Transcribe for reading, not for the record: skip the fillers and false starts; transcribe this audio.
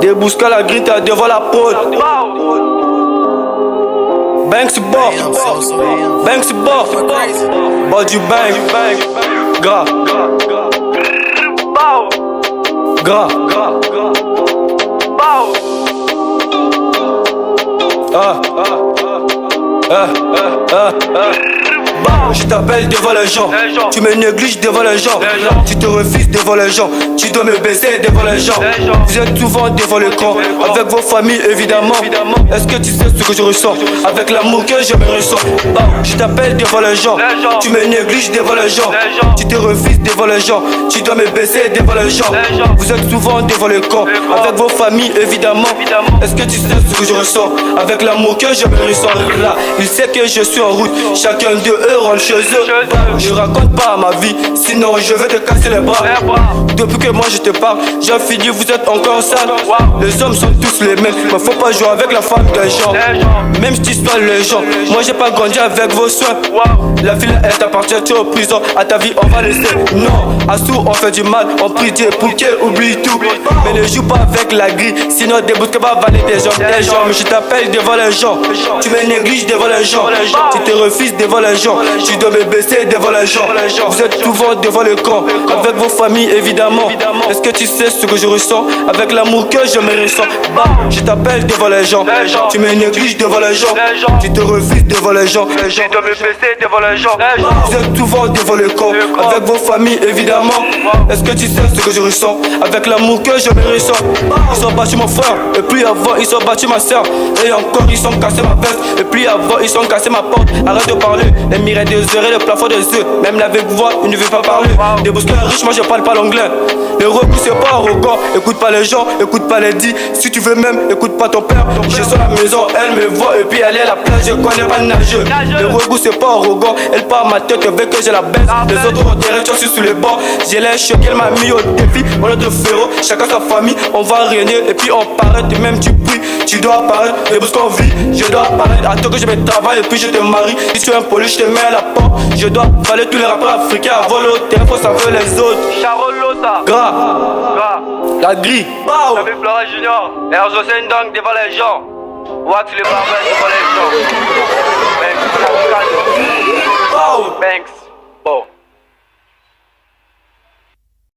Débusca la grinta devant la prod. Banks bord, Banks bord, bord du bang, gras, gras, je t'appelle devant les gens, tu me négliges devant les gens, tu te refuses devant les gens, tu dois me baiser devant les gens. Vous êtes souvent devant l'écran, avec vos familles évidemment. Est-ce que tu sais ce que je ressens, avec l'amour que je me ressens? Je t'appelle devant les gens, tu me négliges devant les gens, tu te refuses devant les gens, tu dois me baiser devant les gens. Vous êtes souvent devant l'écran, avec vos familles évidemment. Est-ce que tu sais ce que je ressens, avec l'amour que je me ressens? Là, il sait que je suis en route, chacun d'eux rentre chez eux. Je raconte pas ma vie, sinon je vais te casser les bras. Depuis que moi je te parle, j'ai fini, vous êtes encore sale. Les hommes sont tous les mêmes, mais faut pas jouer avec la femme des gens. Même si tu sois les gens, moi j'ai pas grandi avec vos soins. La ville elle t'appartient, tu es en prison, à ta vie on va laisser. Non, à sous on fait du mal, on prie Dieu pour qu'il oublie tout. Mais ne joue pas avec la grille, sinon débouche pas valer des gens. Mais je t'appelle devant les gens, tu me négliges devant les gens, tu te refuses devant les gens, tu dois me baisser devant les gens. Vous êtes souvent devant le camp, avec vos familles évidemment. Est-ce que tu sais ce que je ressens, avec l'amour que je me ressens? Je t'appelle devant les gens, tu me négliges devant les gens, tu te refuses devant les gens, tu dois me baisser devant les gens. Vous êtes souvent devant le camp, avec vos familles évidemment. Est-ce que tu sais ce que je ressens, avec l'amour que je me ressens? Ils ont battu mon frère, et puis avant ils ont battu ma soeur, et encore ils ont cassé ma veste, et puis avant ils ont cassé ma porte. Arrête de parler, les mirettes des oreilles, le plafond des yeux, même avec voix, il ne veut pas parler. Des bousquins riches, moi je parle pas l'anglais. Le rebou c'est pas arrogant, écoute pas les gens, écoute pas les dits. Si tu veux même, écoute pas ton père. Je suis à la maison, elle me voit et puis elle est à la plage, je connais pas le nageur. Le rebou c'est pas arrogant, elle part ma tête, elle veut que je la baisse. Les autres ont direct, je suis sous les bords. J'ai l'air choqué, elle m'a mis au défi. On est de féro, chacun sa famille, on va régner et puis on paraît. Et même tu pries, tu dois apparaître. Les bousquins vit, je dois apparaître. Attends que je me travaille et puis je te marie. Si tu es impoli, je te mets à la porte. Je dois valer tous les rappeurs africains avant le téléphone, ça veut les autres. Charolota, Gras, la grille, David Flora Junior, Erzo Sendang devant les gens. Wax le barbel devant les gens. Banks, bon.